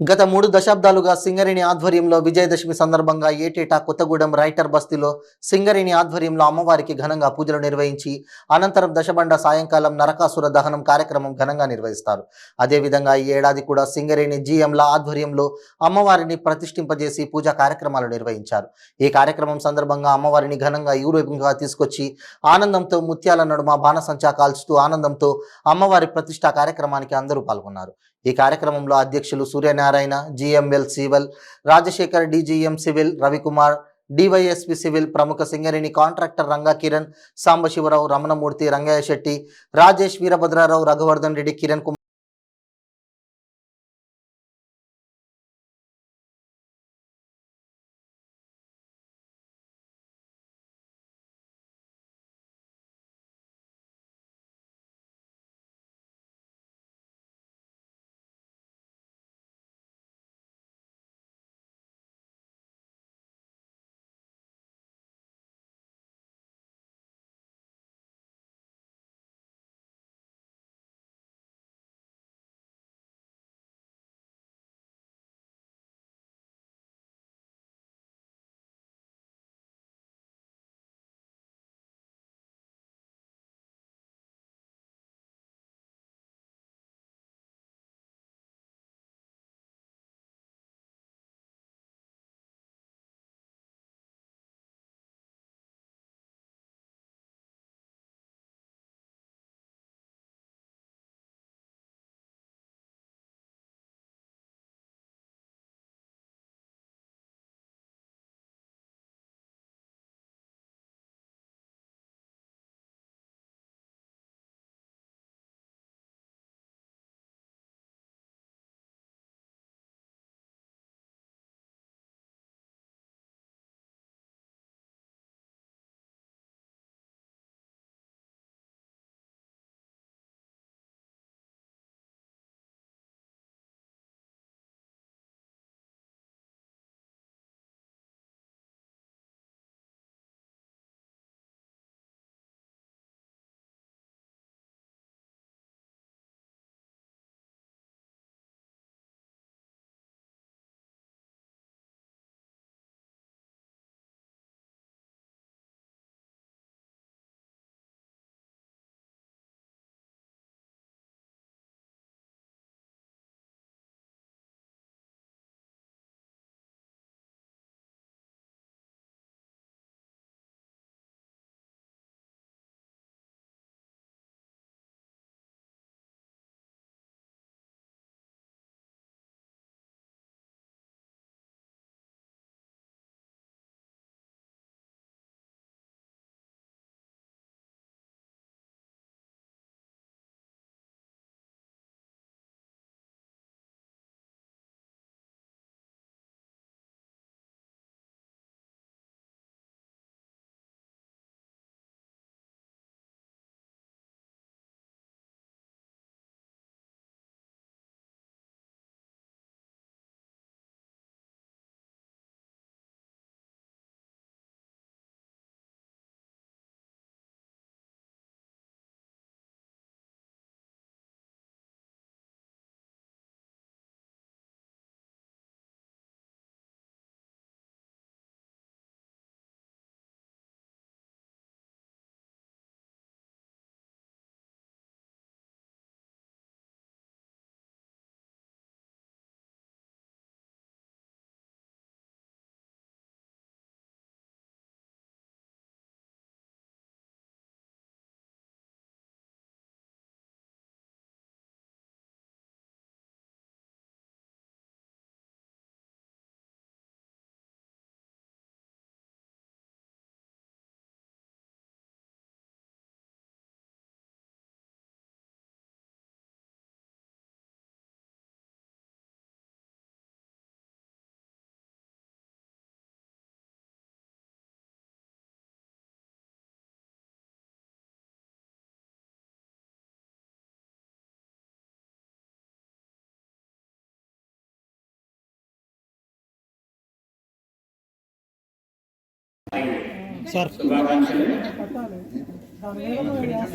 గత 3 దశాబ్దాలుగా సింగరేణి ఆధ్వర్యంలో విజయదశమి సందర్భంగా ఏటేటా కొత్తగూడెం రైటర్ బస్తీలో సింగరేణి ఆధ్వర్యంలో అమ్మవారికి ఘనంగా పూజలు నిర్వహించి అనంతరం దశబండ సాయంకాలం నరకాసుర దహనం కార్యక్రమం ఘనంగా నిర్వహిస్తారు. అదేవిధంగా ఈ ఏడాది కూడా సింగరేణి జీఎంల ఆధ్వర్యంలో అమ్మవారిని ప్రతిష్ఠింపజేసి పూజా కార్యక్రమాలు నిర్వహించారు. ఈ కార్యక్రమం సందర్భంగా అమ్మవారిని ఘనంగా ఊరేగింపుగా తీసుకొచ్చి ఆనందంతో ముత్యాల నడుమ బాణసంచా కాల్చుతూ ఆనందంతో అమ్మవారి ప్రతిష్ఠా కార్యక్రమానికి అందరూ పాల్గొన్నారు. ఈ కార్యక్రమంలో అధ్యక్షులు Suryanarayana, GML civil, Rajasekhar, DGM civil, Ravikumar, DYSP civil, ప్రముఖ సింగరేణి కాంట్రాక్టర్ రంగా కిరణ్, సాంబశివరావు, రమణమూర్తి, రంగయ్య శెట్టి, రాజేష్, వీరభద్రారావు, రఘువర్ధన్ రెడ్డి, కిరణ్ కుమార్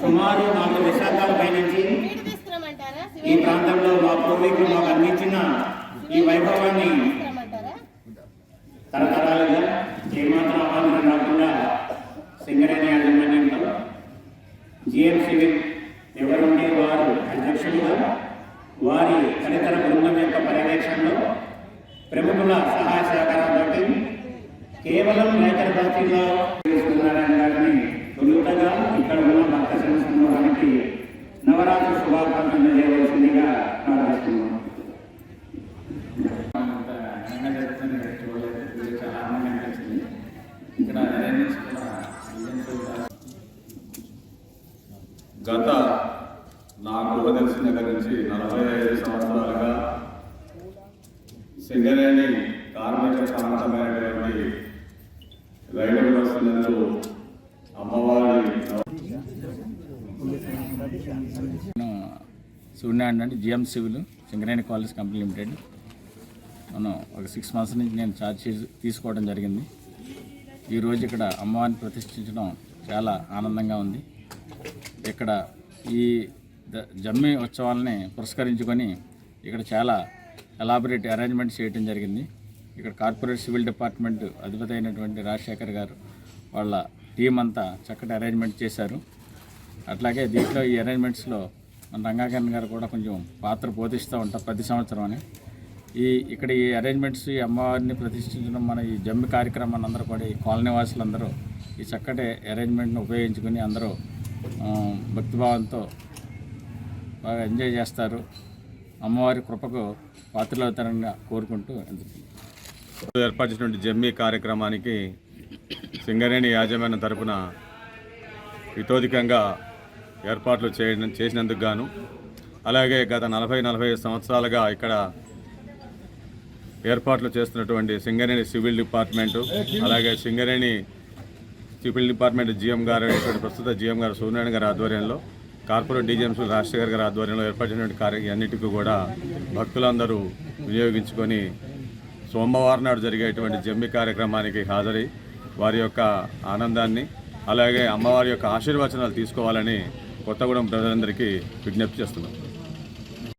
సుమారు 4 దశాబ్దాల పైనుంచి ఈ ప్రాంతంలో మా పూర్వీకులు మాకు అందించిన ఈ వైభవాన్ని తరతరాలుగా ఏమాత్రం ఆందోళన రాకుండా సింగరేణి యాజమాన్యంలో జిఎం సివిల్ ఎవరుండే వారు అధ్యక్షులుగా వారి తదితర బృందం యొక్క పర్యవేక్షణలో ప్రముఖుల సహాయ సహకారాలతో కేవలం రైతర్ బస్తీలో సూర్యనారాయణ గారిని తొలుతగా ఇక్కడ ఉన్న భక్త సమూహానికి నవరాత్రి శుభాకాంక్షలు చేయవలసిందిగా ప్రార్థిస్తున్నాను. చాలా ఆనందంగా అనిపించింది. ఇక్కడ గత నా గృహ దర్శన దగ్గర నుంచి 45 సంవత్సరాలుగా సింగరేణి కార్మిక ప్రాంతమైనటువంటి రైలు బస్సులందు అమ్మవారి సూర్యనారాయణ అంటే GM civil Singareni college company limited. మనం ఒక 6 months నుంచి నేను ఛార్జ్ తీసుకోవడం జరిగింది. ఈరోజు ఇక్కడ అమ్మవారిని ప్రతిష్ఠించడం చాలా ఆనందంగా ఉంది. ఇక్కడ ఈ జమ్మి ఉత్సవాలని పురస్కరించుకొని ఇక్కడ చాలా ఎలాబొరేట్ అరేంజ్మెంట్స్ చేయడం జరిగింది. ఇక్కడ కార్పొరేట్ సివిల్ డిపార్ట్మెంట్ అధిపతి అయినటువంటి రాజశేఖర్ గారు వాళ్ళ టీం అంతా చక్కటి అరేంజ్మెంట్ చేశారు. అట్లాగే దీంట్లో ఈ అరేంజ్మెంట్స్లో మన రంగాకరణ్ గారు కూడా కొంచెం పాత్ర పోషిస్తూ ఉంటారు ప్రతి సంవత్సరం అని. ఇక్కడ ఈ అరేంజ్మెంట్స్ ఈ అమ్మవారిని ప్రతిష్ఠించడం మన ఈ జమ్మి కార్యక్రమాన్ని అందరూ కూడా ఈ కాలనీ వాసులందరూ ఈ చక్కటి అరేంజ్మెంట్ను ఉపయోగించుకొని అందరూ భక్తిభావంతో బాగా ఎంజాయ్ చేస్తారు. అమ్మవారి కృపకు పాత్రలవుతారని కోరుకుంటూ ఏర్పాటు చేసినటువంటి జమ్మి కార్యక్రమానికి సింగరేణి యాజమాన్యం తరపున ఇతోధికంగా ఏర్పాట్లు చేసినందుకు గాను, అలాగే గత 40-45 సంవత్సరాలుగా ఇక్కడ ఏర్పాట్లు చేస్తున్నటువంటి సింగరేణి సివిల్ డిపార్ట్మెంటు, అలాగే సింగరేణి సివిల్ డిపార్ట్మెంట్ జిఎం గారు ప్రస్తుత జిఎం గారు సూర్యనారాయణ గారి ఆధ్వర్యంలో, కార్పొరేట్ డీజీఎంసీ రాజశేఖర్ గారి ఆధ్వర్యంలో ఏర్పడినటువంటి అన్నిటికీ కూడా భక్తులందరూ వినియోగించుకొని సోమవారం నాడు జరిగేటువంటి జమ్మి కార్యక్రమానికి హాజరై వారి యొక్క ఆనందాన్ని అలాగే అమ్మవారి యొక్క ఆశీర్వచనాలు తీసుకోవాలని కొత్తగూడెం ప్రజలందరికీ విజ్ఞప్తి చేస్తున్నాం.